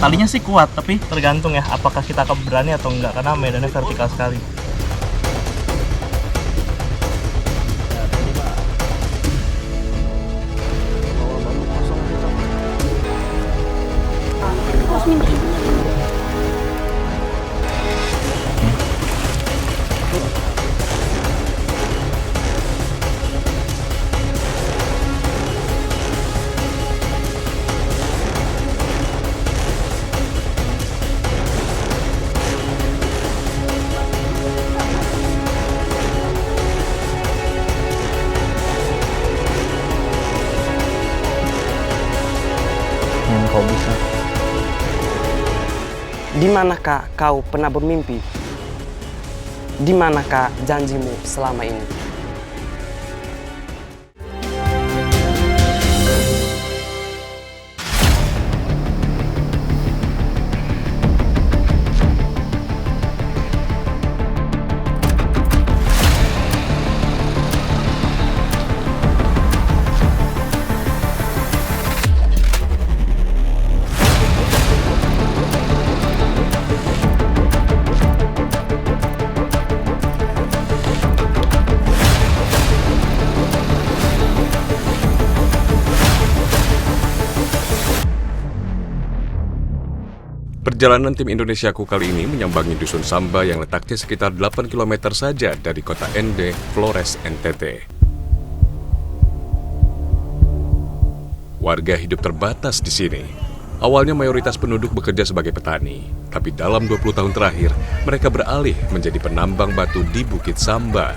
Talinya sih kuat, tapi tergantung ya apakah kita akan berani atau enggak karena medannya vertikal sekali. Kau bisa. Di manakah kau pernah bermimpi? Di manakah janjimu selama ini? Perjalanan tim Indonesiaku kali ini menyambangi Dusun Samba yang letaknya sekitar 8 km saja dari kota Ende, Flores, NTT. Warga hidup terbatas di sini. Awalnya mayoritas penduduk bekerja sebagai petani, tapi dalam 20 tahun terakhir, mereka beralih menjadi penambang batu di Bukit Samba.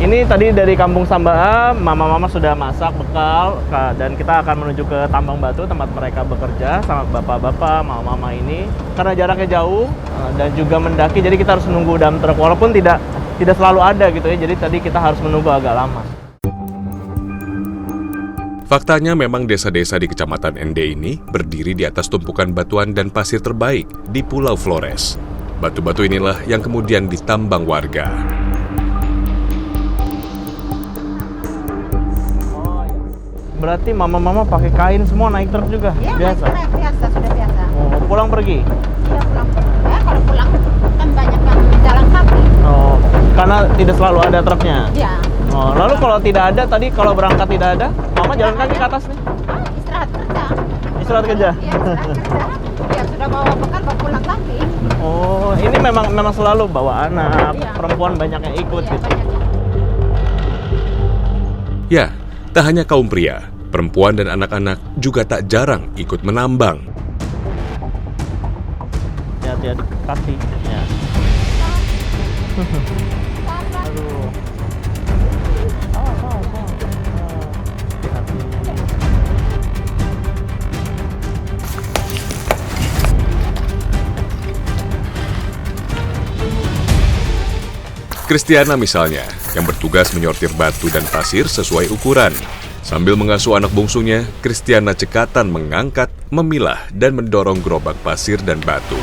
Ini tadi dari Kampung Samba, mama-mama sudah masak bekal dan kita akan menuju ke tambang batu tempat mereka bekerja sama bapak-bapak, mama-mama ini. Karena jaraknya jauh dan juga mendaki, jadi kita harus menunggu dump truck walaupun tidak selalu ada gitu ya. Jadi tadi kita harus menunggu agak lama. Faktanya memang desa-desa di Kecamatan Ende ini berdiri di atas tumpukan batuan dan pasir terbaik di Pulau Flores. Batu-batu inilah yang kemudian ditambang warga. Berarti mama-mama pakai kain semua naik truk juga? Ya, Biasa? biasa, sudah biasa. Oh, pulang pergi? Ya, pulang. Ya, kalau pulang kan banyak yang jalan kaki. Oh, karena tidak selalu ada truknya? Ya. Oh, lalu kalau tidak ada, tadi kalau berangkat tidak ada, mama jalan kaki ke atas nih? Istirahat kerja. Istirahat kerja? Ya, istirahat kerja. Ya, sudah bawa bekal, bawa pulang lagi. Oh, ini memang selalu bawa anak, Iya. perempuan banyak yang ikut Ya, gitu? banyak. Ya, tak hanya kaum pria, perempuan dan anak-anak juga tak jarang ikut menambang. Hati-hati kaki. Ya. Aduh. Hati-hati. Kristiana misalnya, yang bertugas menyortir batu dan pasir sesuai ukuran. Sambil mengasuh anak bungsunya, Kristiana cekatan mengangkat, memilah, dan mendorong gerobak pasir dan batu.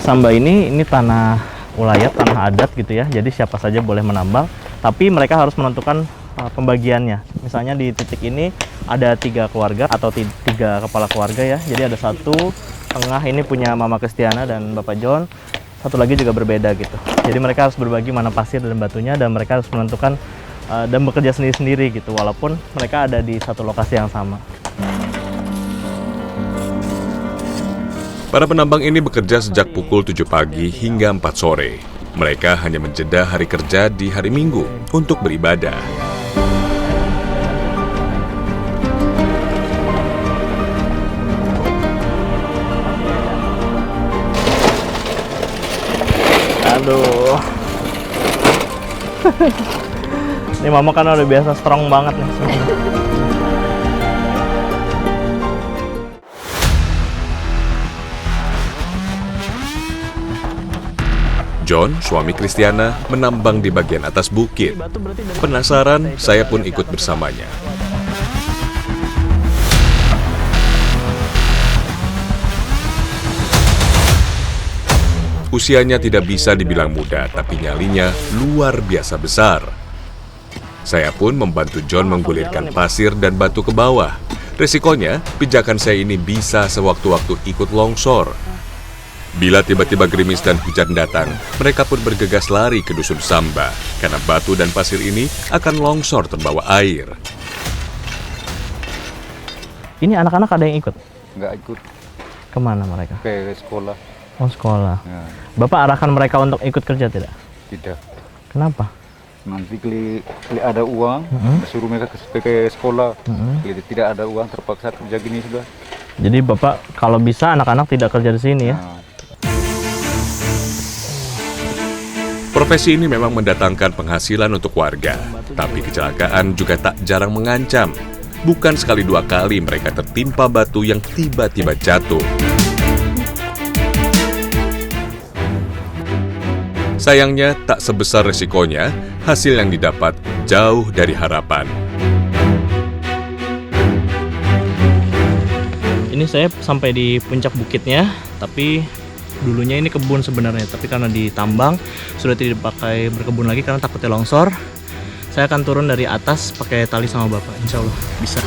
Samba ini tanah ulayat, tanah adat gitu ya. Jadi siapa saja boleh menambang, tapi mereka harus menentukan pembagiannya. Misalnya di titik ini ada 3 keluarga atau 3 kepala keluarga ya. Jadi ada satu tengah ini punya Mama Kristiana dan Bapak John. Satu lagi juga berbeda gitu. Jadi mereka harus berbagi mana pasir dan batunya dan mereka harus menentukan dan bekerja sendiri-sendiri gitu. Walaupun mereka ada di satu lokasi yang sama. Para penambang ini bekerja sejak pukul 7 pagi hingga 4 sore. Mereka hanya menjeda hari kerja di hari Minggu untuk beribadah. Aduh. Ini mama kan udah biasa strong banget nih sebenarnya. John, suami Kristiana, menambang di bagian atas bukit. Penasaran, saya pun ikut bersamanya. Usianya tidak bisa dibilang muda, tapi nyalinya luar biasa besar. Saya pun membantu John menggulirkan pasir dan batu ke bawah. Resikonya, pijakan saya ini bisa sewaktu-waktu ikut longsor. Bila tiba-tiba gerimis dan hujan datang, mereka pun bergegas lari ke dusun Samba, karena batu dan pasir ini akan longsor terbawa air. Ini anak-anak ada yang ikut? Nggak ikut Kemana mereka? ke sekolah. Oh, sekolah. Ya, Bapak arahkan mereka untuk ikut kerja tidak? tidak. Kenapa? Nanti kali ada uang, suruh mereka ke sekolah. Kali tidak ada uang, terpaksa kerja gini sudah. Jadi Bapak kalau bisa anak-anak tidak kerja di sini ya? Nah, Profesi ini memang mendatangkan penghasilan untuk warga, tapi kecelakaan juga tak jarang mengancam. Bukan sekali dua kali mereka tertimpa batu yang tiba-tiba jatuh. Sayangnya, tak sebesar resikonya, hasil yang didapat jauh dari harapan. Ini saya sampai di puncak bukitnya, tapi dulunya ini kebun sebenarnya, tapi karena ditambang sudah tidak dipakai berkebun lagi karena takutnya longsor. Saya akan turun dari atas pakai tali sama Bapak, insya Allah bisa.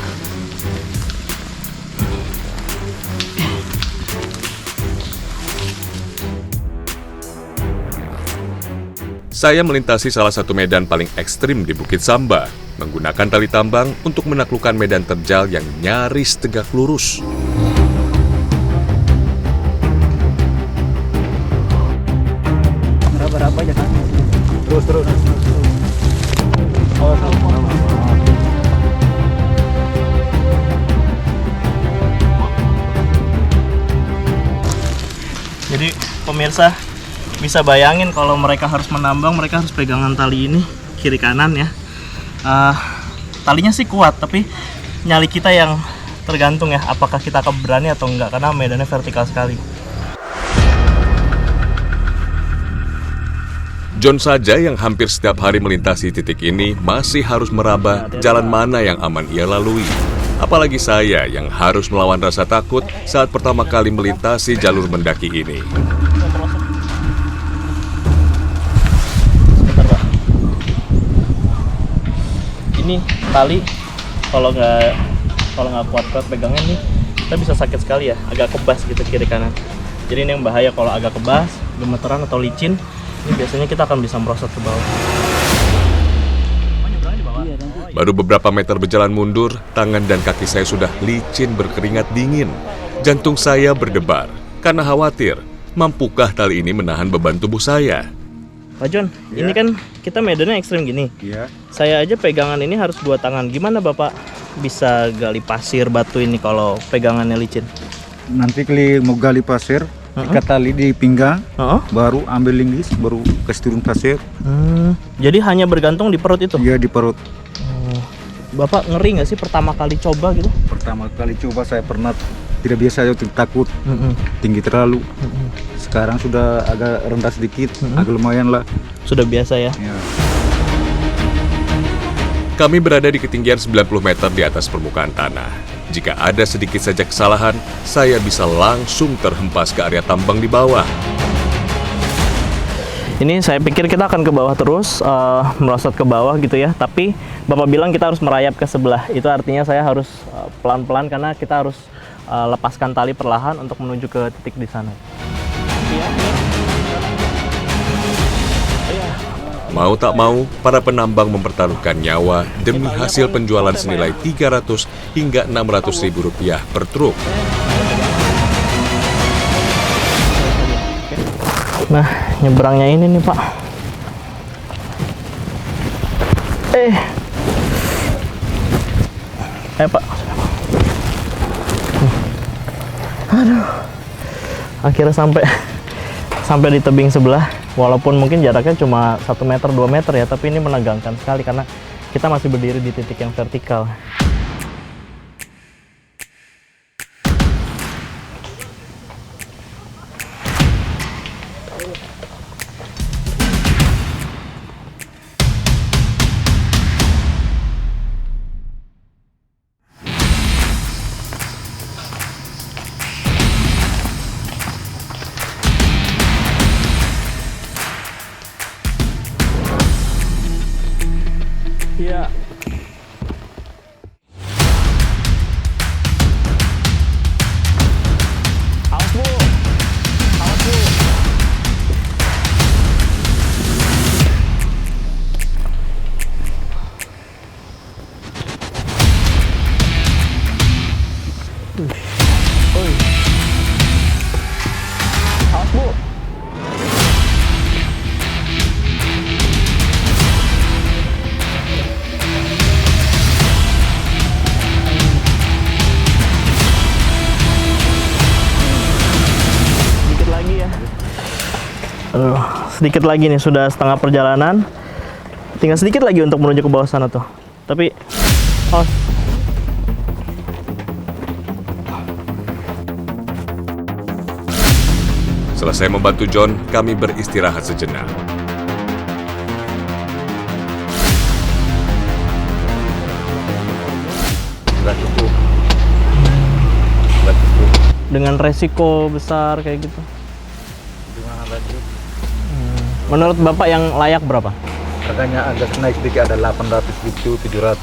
Saya melintasi salah satu medan paling ekstrim di Bukit Samba, menggunakan tali tambang untuk menaklukkan medan terjal yang nyaris tegak lurus. berapa aja kan? Terus. Jadi pemirsa bisa bayangin kalau mereka harus menambang, mereka harus pegangan tali ini kiri kanan ya. Talinya sih kuat, tapi nyali kita yang tergantung ya, apakah kita akan berani atau enggak, karena medannya vertikal sekali. John saja yang hampir setiap hari melintasi titik ini masih harus meraba jalan mana yang aman ia lalui. Apalagi saya yang harus melawan rasa takut saat pertama kali melintasi jalur mendaki ini. Ini tali kalau nggak kuat pegangnya nih, kita bisa sakit sekali ya, agak kebas gitu kiri kanan. Jadi ini yang bahaya kalau agak kebas, gemeteran atau licin, ini biasanya kita akan bisa merosot ke bawah. Baru beberapa meter berjalan mundur, tangan dan kaki saya sudah licin berkeringat dingin. Jantung saya berdebar karena khawatir, mampukah tali ini menahan beban tubuh saya? Pak John, ini kan kita medannya ekstrim gini. Iya. Saya aja pegangan ini harus dua tangan. Gimana Bapak bisa gali pasir batu ini kalau pegangannya licin? Nanti kali mau gali pasir, ikat tali di pinggang, baru ambil linggis, baru kasih turun pasir. Jadi hanya bergantung di perut itu? Iya, di perut. Bapak ngeri nggak sih pertama kali coba gitu? Pertama kali coba saya pernah tidak biasa, takut tinggi terlalu. Sekarang sudah agak rendah sedikit, agak lumayan lah. Sudah biasa ya? Ya. Kami berada di ketinggian 90 meter di atas permukaan tanah. Jika ada sedikit saja kesalahan, saya bisa langsung terhempas ke area tambang di bawah. Ini saya pikir kita akan ke bawah terus, merosot ke bawah gitu ya. Tapi Bapak bilang kita harus merayap ke sebelah. Itu artinya saya harus pelan-pelan karena kita harus lepaskan tali perlahan untuk menuju ke titik di sana. Mau tak mau, para penambang mempertaruhkan nyawa demi hasil penjualan senilai 300 hingga 600 ribu rupiah per truk. Nah, nyebrangnya ini nih Pak. Pak. Aduh. Akhirnya sampai di tebing sebelah. Walaupun mungkin jaraknya cuma 1 meter 2 meter ya, tapi ini menegangkan sekali karena kita masih berdiri di titik yang vertikal. Iya. Awas Bu. Awas Bu. Awas Bu. Sedikit lagi ya. Aduh, sedikit lagi nih, sudah setengah perjalanan. Tinggal sedikit lagi untuk menuju ke bawah sana tuh. Tapi, oh, Selesai membantu John, kami beristirahat sejenak. Nggak cukup. Nggak cukup. dengan resiko besar kayak gitu. Gimana lagi? Menurut Bapak yang layak berapa? Harganya agak naik sedikit, ada 800 gitu, 700.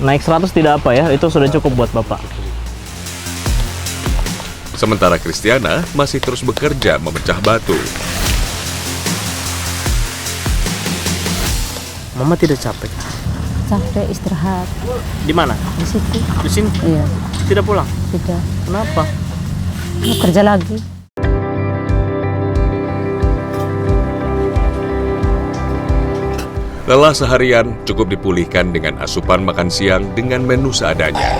Naik 100 tidak apa ya, itu sudah cukup buat Bapak. Sementara Kristiana masih terus bekerja memecah batu. Mama tidak capek. Capek istirahat Di mana? di situ. Di sini. Iya, Tidak pulang. tidak. Kenapa? Mau kerja lagi. Lelah seharian cukup dipulihkan dengan asupan makan siang dengan menu seadanya.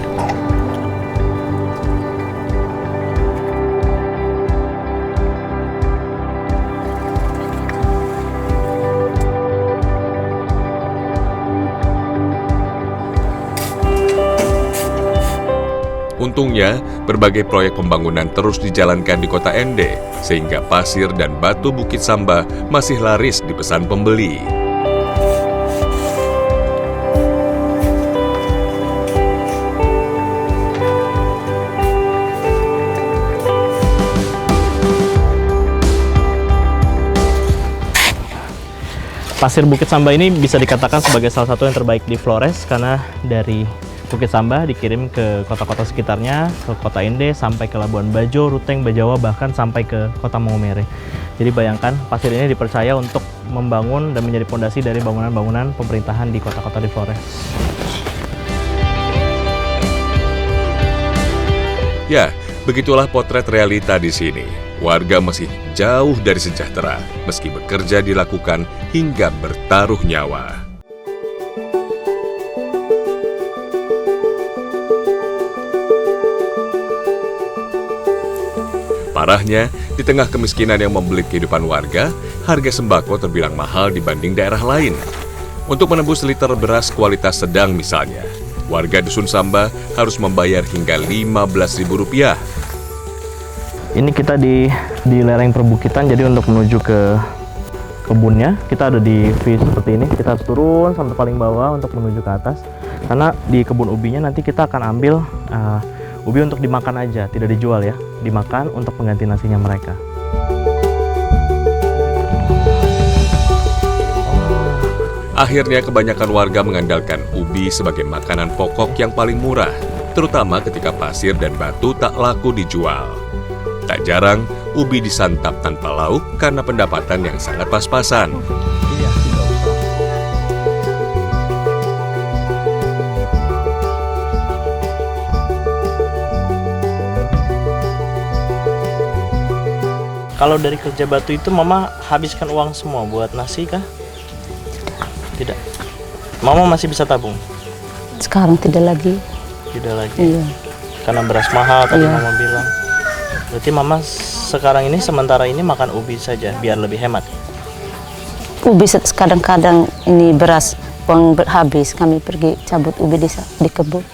Untungnya, berbagai proyek pembangunan terus dijalankan di kota Ende, sehingga pasir dan batu Bukit Samba masih laris dipesan pembeli. Pasir Bukit Samba ini bisa dikatakan sebagai salah satu yang terbaik di Flores karena dari Bukit Samba dikirim ke kota-kota sekitarnya, ke kota Ende, sampai ke Labuan Bajo, Ruteng, Bajawa, bahkan sampai ke kota Maumere. Jadi bayangkan pasir ini dipercaya untuk membangun dan menjadi fondasi dari bangunan-bangunan pemerintahan di kota-kota di Flores. Ya, begitulah potret realita di sini. Warga masih jauh dari sejahtera, meski bekerja dilakukan hingga bertaruh nyawa. Parahnya, di tengah kemiskinan yang membelit kehidupan warga, harga sembako terbilang mahal dibanding daerah lain. Untuk menembus liter beras kualitas sedang misalnya, warga Dusun Samba harus membayar hingga Rp15.000. Ini kita di lereng perbukitan, jadi untuk menuju ke kebunnya kita ada di view seperti ini. Kita harus turun sampai paling bawah untuk menuju ke atas, karena di kebun ubinya nanti kita akan ambil ubi untuk dimakan aja, tidak dijual ya, dimakan untuk pengganti nasinya mereka. Akhirnya kebanyakan warga mengandalkan ubi sebagai makanan pokok yang paling murah, terutama ketika pasir dan batu tak laku dijual. Tak jarang, ubi disantap tanpa lauk karena pendapatan yang sangat pas-pasan. Kalau dari kerja batu itu Mama habiskan uang semua buat nasi kah? Tidak. Mama masih bisa tabung? Sekarang tidak lagi. Tidak lagi. Iya. Karena beras mahal tadi Iya. Mama bilang. Berarti Mama sekarang ini sementara ini makan ubi saja biar lebih hemat. Ubi kadang-kadang ini beras uang habis, kami pergi cabut ubi di kebun.